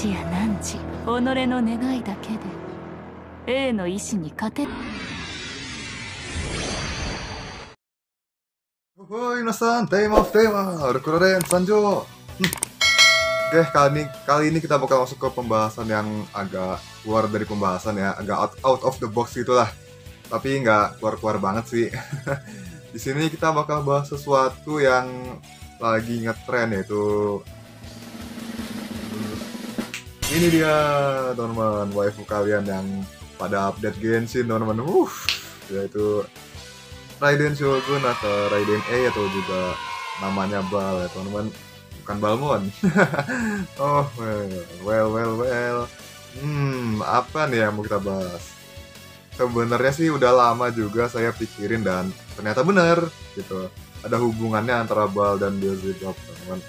時や何時、己の願いだけで A の意志に勝て。 Hoi Nasan, tema, udah keren, Sanjo. Oke, kali ini kita bakal masuk ke pembahasan yang agak keluar dari pembahasan ya, agak out of the box gitulah. Tapi nggak keluar banget sih. Di sini kita bakal bahas sesuatu yang lagi ngetren, yaitu ini dia teman-teman, waifu kalian yang pada update Genshin teman-teman, yaitu Raiden Shogun atau Raiden A atau juga namanya Bal ya teman-teman, bukan Balmon. Oh well. Apa nih yang mau kita bahas? Sebenarnya sih udah lama juga saya pikirin dan ternyata benar gitu. Ada hubungannya antara Bal dan Beelzebub teman-teman.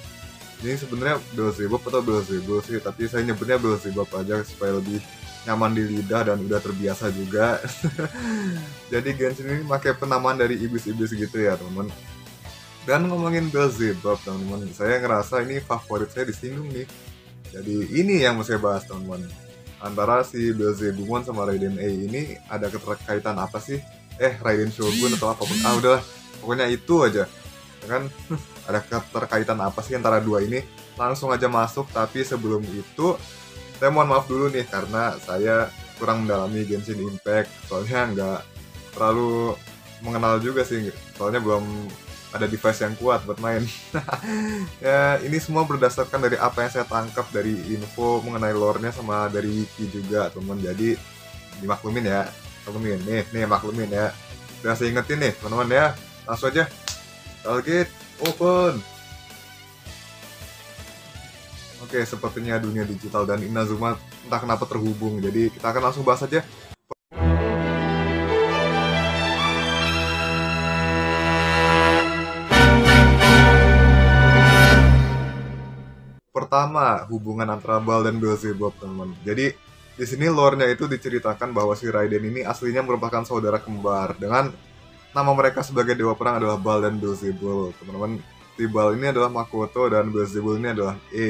Ini sebenarnya Beelzebub atau Beelzebul sih, tapi saya nyebutnya Beelzebub aja supaya lebih nyaman di lidah dan udah terbiasa juga. Jadi Genshin ini pakai penamaan dari iblis-iblis gitu ya teman-teman. Dan ngomongin Beelzebub teman-teman, saya ngerasa ini favorit saya disinggung nih. Jadi ini yang mau saya bahas teman-teman. Antara si Beelzebumon sama Raiden A ini ada keterkaitan apa sih? Raiden Shogun atau apapun. Udahlah, pokoknya itu aja. Kan ada keterkaitan apa sih antara dua ini? Langsung aja masuk, tapi sebelum itu saya mohon maaf dulu nih karena saya kurang mendalami Genshin Impact, soalnya nggak terlalu mengenal juga sih, soalnya belum ada device yang kuat buat main. Ya ini semua berdasarkan dari apa yang saya tangkap dari info mengenai lore-nya sama dari wiki juga teman-teman, jadi dimaklumin ya teman-teman. Nih maklumin ya, udah saya ingetin nih teman-teman ya, langsung aja target open. Oke, sepertinya dunia digital dan Inazuma entah kenapa terhubung, jadi kita akan langsung bahas aja. Pertama, hubungan antara Bal dan Beelzebub, teman-teman. Jadi di sini lore-nya itu diceritakan bahwa si Raiden ini aslinya merupakan saudara kembar dengan nama mereka sebagai dewa perang adalah Bal dan Beelzebul, teman-teman. Si Bal ini adalah Makoto dan Beelzebul ini adalah A.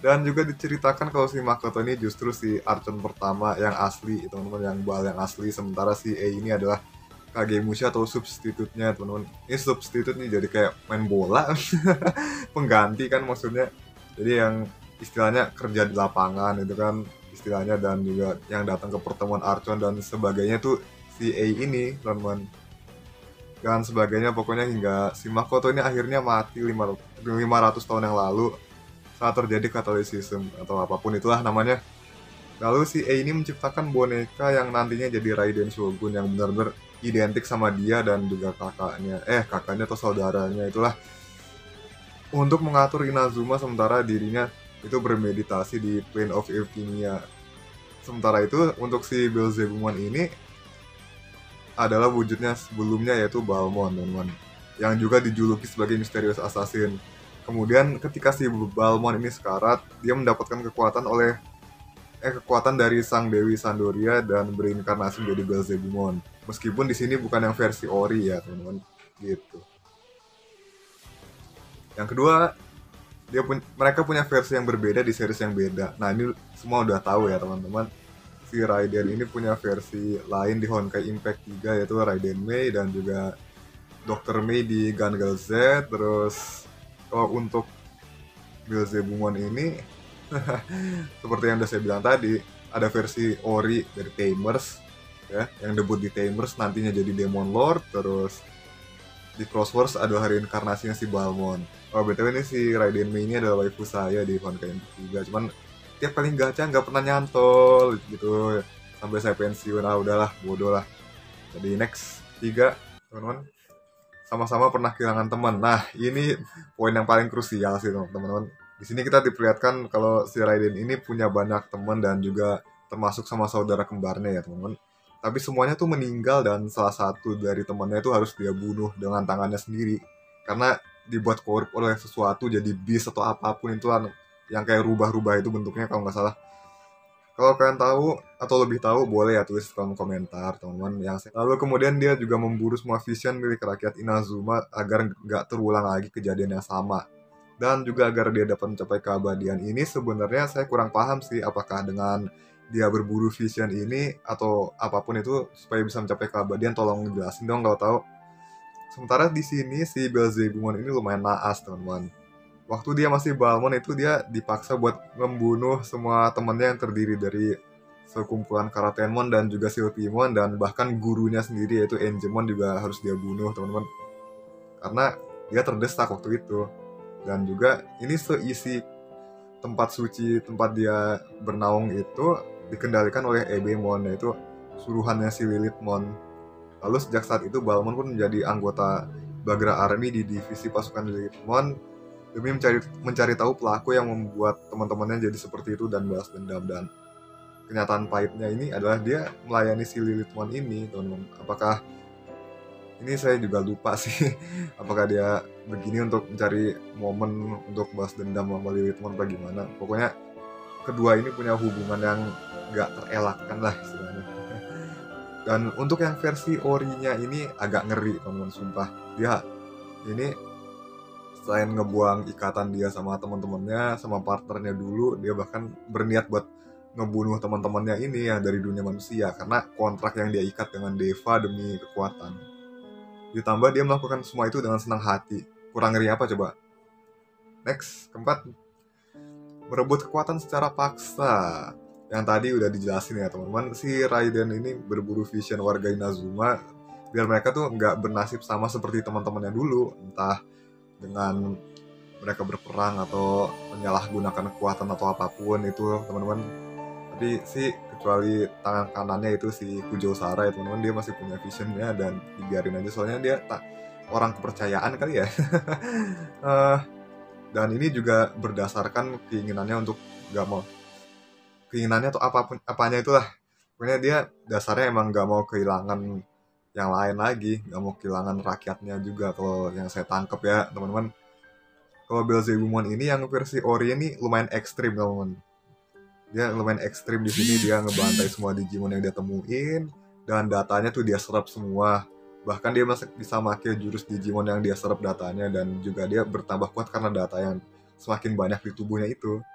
Dan juga diceritakan kalau si Makoto ini justru si Archon pertama yang asli, teman-teman, yang Bal yang asli, sementara si A ini adalah Kagemusha atau substitutnya, teman-teman. Ini substitut nih, jadi kayak main bola. Pengganti kan maksudnya. Jadi yang istilahnya kerja di lapangan itu kan istilahnya, dan juga yang datang ke pertemuan Archon dan sebagainya tuh si A ini, teman-teman. Dan sebagainya, pokoknya hingga si Makoto ini akhirnya mati 500 tahun yang lalu saat terjadi katalisisme atau apapun itulah namanya. Lalu si A ini menciptakan boneka yang nantinya jadi Raiden Shogun yang benar-benar identik sama dia dan juga kakaknya atau saudaranya itulah, untuk mengatur Inazuma sementara dirinya itu bermeditasi di Plane of Euphemia. Sementara itu untuk si Beelzebumon ini adalah wujudnya sebelumnya, yaitu Balmon, teman-teman, yang juga dijuluki sebagai Mysterious Assassin. Kemudian ketika si Balmon ini sekarat, dia mendapatkan kekuatan dari sang Dewi Sandoria dan berinkarnasi menjadi Beelzebumon. Meskipun di sini bukan yang versi ori ya, teman-teman. Gitu. Yang kedua, mereka punya versi yang berbeda di series yang beda. Nah, ini semua udah tahu ya, teman-teman. Si Raiden ini punya versi lain di Honkai Impact 3, yaitu Raiden Mei dan juga Dr. Mei di Gun-Gale Z. Terus kalau untuk Beelzebumon ini seperti yang udah saya bilang tadi, ada versi ori dari Tamers ya, yang debut di Tamers nantinya jadi Demon Lord. Terus di Crosswords adalah reinkarnasinya si Balmon. BTW ini si Raiden Mei ini adalah waifu saya di Honkai Impact 3, cuman tiap kali gacha nggak pernah nyantol gitu sampai saya pensiun. Udahlah, bodoh lah. Jadi next 3, teman-teman, sama-sama pernah kehilangan teman. Nah, ini poin yang paling krusial sih, teman-teman. Di sini kita diperlihatkan kalau si Raiden ini punya banyak teman dan juga termasuk sama saudara kembarnya ya, teman-teman. Tapi semuanya tuh meninggal dan salah satu dari temannya itu harus dia bunuh dengan tangannya sendiri karena dibuat korup oleh sesuatu, jadi beast atau apapun itu yang kayak rubah-rubah itu bentuknya kalau nggak salah. Kalau kalian tahu atau lebih tahu, boleh ya tulis di kolom komentar, teman-teman. Lalu kemudian dia juga memburu semua vision milik rakyat Inazuma agar nggak terulang lagi kejadian yang sama. Dan juga agar dia dapat mencapai keabadian ini sebenarnya saya kurang paham sih, apakah dengan dia berburu vision ini atau apapun itu supaya bisa mencapai keabadian, tolong jelasin dong kalau tahu. Sementara di sini si Beelzebumon ini lumayan naas, teman-teman. Waktu dia masih Balmon itu dia dipaksa buat membunuh semua temannya yang terdiri dari sekumpulan Karatenmon dan juga Silphymon, dan bahkan gurunya sendiri yaitu Angemon juga harus dia bunuh, teman-teman. Karena dia terdesak waktu itu. Dan juga ini seisi tempat suci tempat dia bernaung itu dikendalikan oleh Ebemon, yaitu suruhannya si Lilithmon. Lalu sejak saat itu Balmon pun menjadi anggota Bagra Army di divisi pasukan Lilithmon demi mencari tahu pelaku yang membuat teman-temannya jadi seperti itu dan balas dendam. Dan kenyataan pahitnya ini adalah dia melayani si Lilithmon ini, teman-teman. Apakah ini saya juga lupa sih apakah dia begini untuk mencari momen untuk balas dendam sama Lilithmon atau gimana. Pokoknya kedua ini punya hubungan yang gak terelakkan lah istilahnya. Dan untuk yang versi orinya ini agak ngeri, teman-teman, sumpah. Dia ini selain ngebuang ikatan dia sama teman-temannya, sama partnernya dulu, dia bahkan berniat buat ngebunuh teman-temannya ini yang dari dunia manusia karena kontrak yang dia ikat dengan Deva demi kekuatan. Ditambah dia melakukan semua itu dengan senang hati. Kurang ngeri apa coba? Next, keempat, merebut kekuatan secara paksa. Yang tadi udah dijelasin ya, teman-teman. Si Raiden ini berburu vision warga Inazuma biar mereka tuh nggak bernasib sama seperti teman-temannya dulu, entah dengan mereka berperang atau menyalahgunakan kekuatan atau apapun itu, teman-teman. Tapi sih kecuali tangan kanannya itu si Kujo Sara ya, teman-teman, dia masih punya visionnya dan dibiarin aja soalnya dia orang kepercayaan kali ya. Dan ini juga berdasarkan keinginannya untuk gak mau, keinginannya atau apanya itulah, pokoknya dia dasarnya emang gak mau kehilangan yang lain lagi, gak mau kehilangan rakyatnya juga kalau yang saya tangkep ya, teman-teman. Kalau Beelzebumon ini yang versi ori ini lumayan ekstrim, teman-teman. Dia lumayan ekstrim di sini, dia ngebantai semua Digimon yang dia temuin dan datanya tuh dia serap semua. Bahkan dia masih bisa pakai jurus Digimon yang dia serap datanya, dan juga dia bertambah kuat karena data yang semakin banyak di tubuhnya itu.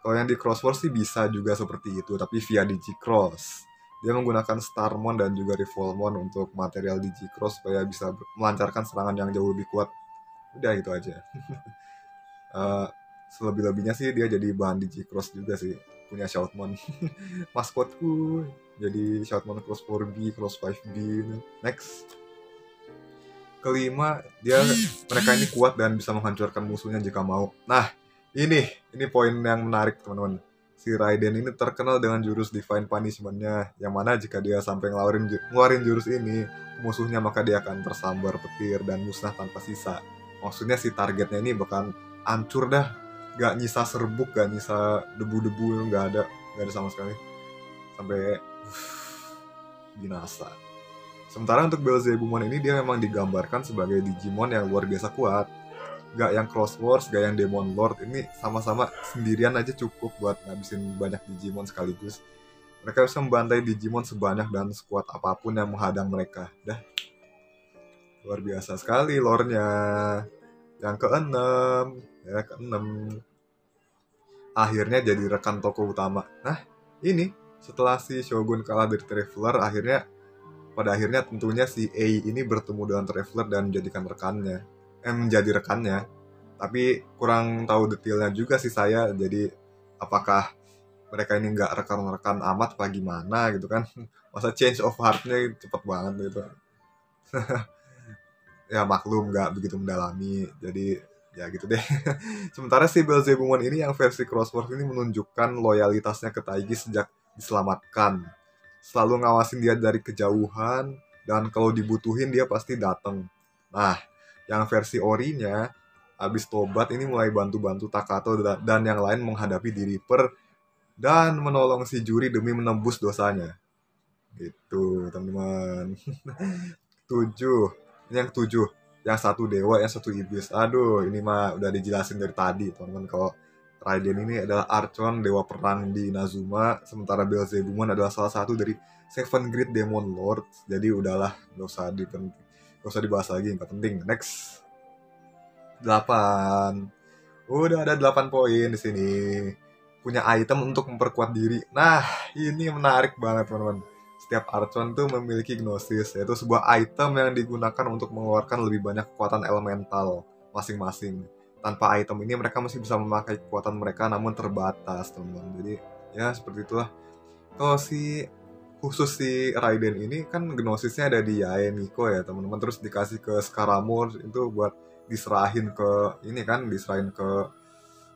Kalau yang di Crossword sih bisa juga seperti itu, tapi via Digicross. Dia menggunakan Starmon dan juga Revolmon untuk material Digicross supaya bisa melancarkan serangan yang jauh lebih kuat. Udah itu aja. Selebih-lebihnya sih dia jadi bahan Digicross juga sih. Punya Shoutmon. Maskotku jadi Shoutmon Cross 4B, Cross 5B. Next. Kelima, mereka ini kuat dan bisa menghancurkan musuhnya jika mau. Nah, ini poin yang menarik, teman-teman. Si Raiden ini terkenal dengan jurus Divine Punishment-nya, yang mana jika dia sampai ngeluarin jurus ini musuhnya, maka dia akan tersambar petir dan musnah tanpa sisa. Maksudnya si targetnya ini bakal hancur dah, gak nyisa serbuk, gak nyisa debu-debu, gak ada sama sekali, sampai binasa. Sementara untuk Beelzebumon ini dia memang digambarkan sebagai Digimon yang luar biasa kuat. Gak yang Crosswords, gak yang Demon Lord. Ini sama-sama sendirian aja cukup buat ngabisin banyak Digimon sekaligus. Mereka bisa membantai Digimon sebanyak dan sekuat apapun yang menghadang mereka. Dah, luar biasa sekali lore-nya. Yang keenam, akhirnya jadi rekan tokoh utama. Nah, ini setelah si Shogun kalah dari Traveler, pada akhirnya tentunya si Ei ini bertemu dengan Traveler dan menjadi rekannya. Tapi kurang tahu detailnya juga sih saya, jadi apakah mereka ini nggak rekan-rekan amat apa gimana gitu kan. Masa change of heart-nya cepet banget gitu. Ya maklum nggak begitu mendalami, jadi ya gitu deh. Sementara si Beelzebumon ini yang versi Crossword ini menunjukkan loyalitasnya ke Taigi sejak diselamatkan. Selalu ngawasin dia dari kejauhan, dan kalau dibutuhin dia pasti datang. Nah, yang versi orinya, abis tobat ini mulai bantu-bantu Takato dan yang lain menghadapi The Reaper dan menolong si Juri demi menembus dosanya. Gitu, teman-teman. 7. Ini yang 7. Yang satu dewa, yang satu iblis. Aduh, ini mah udah dijelasin dari tadi, teman-teman. Kalau Raiden ini adalah Archon, dewa perang di Inazuma, sementara Beelzebumon adalah salah satu dari Seven Great Demon Lords. Jadi udahlah, gak usah dibahas lagi, nggak penting. Next. 8. Udah ada 8 poin di sini. Punya item untuk memperkuat diri. Nah, ini menarik banget teman-teman. Setiap Archon tuh memiliki Gnosis, yaitu sebuah item yang digunakan untuk mengeluarkan lebih banyak kekuatan elemental masing-masing. Tanpa item ini mereka masih bisa memakai kekuatan mereka namun terbatas teman-teman. Jadi ya seperti itulah. Kalau si khusus si Raiden ini kan Gnosisnya ada di Yae Miko ya teman-teman, terus dikasih ke Scaramouche itu buat diserahin ke ini kan, diserahin ke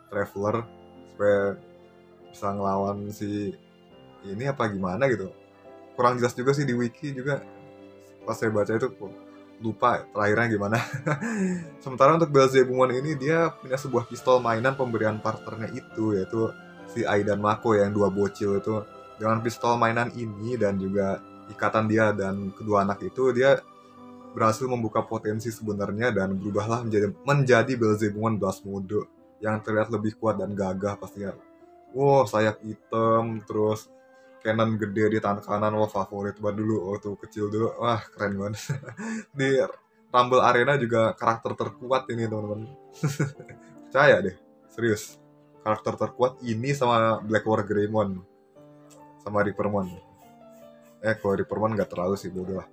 Traveler supaya bisa ngelawan si ini apa gimana gitu. Kurang jelas juga sih di wiki juga, pas saya baca itu lupa terakhirnya gimana. Sementara untuk Belzebumon ini dia punya sebuah pistol mainan pemberian partnernya itu, yaitu si Aidan Mako yang 2 bocil itu. Dengan pistol mainan ini dan juga ikatan dia dan kedua anak itu, dia berhasil membuka potensi sebenarnya dan berubahlah menjadi Belzebumon Blast Mode yang terlihat lebih kuat dan gagah pastinya. Wow, sayap hitam, terus cannon gede di tangan kanan, wah favorit banget dulu waktu kecil dulu, wah keren banget. Di Rumble Arena juga karakter terkuat ini teman-teman. Percaya deh, serius. Karakter terkuat ini sama Black War Greymon, sama Reapermon. Kalau Reapermon nggak terlalu sih, bodoh lah.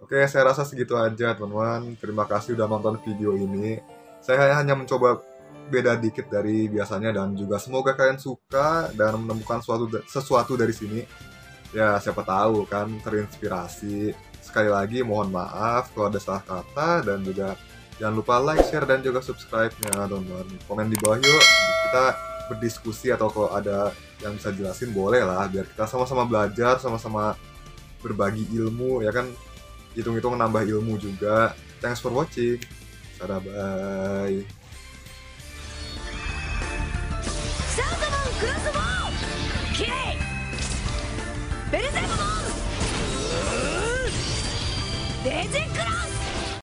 Oke, saya rasa segitu aja teman-teman. Terima kasih udah nonton video ini. Saya hanya mencoba beda dikit dari biasanya dan juga semoga kalian suka dan menemukan sesuatu dari sini. Ya, siapa tahu kan terinspirasi. Sekali lagi mohon maaf kalau ada salah kata dan juga jangan lupa like, share dan juga subscribe-nya teman-teman. Komen di bawah yuk, kita berdiskusi atau kalau ada yang bisa jelasin boleh lah biar kita sama-sama belajar, sama-sama berbagi ilmu ya kan. Hitung-hitung nambah ilmu juga. Thanks for watching. Dadah, bye. シャウトマンクロスボウキレイベルゼブモンレジクロス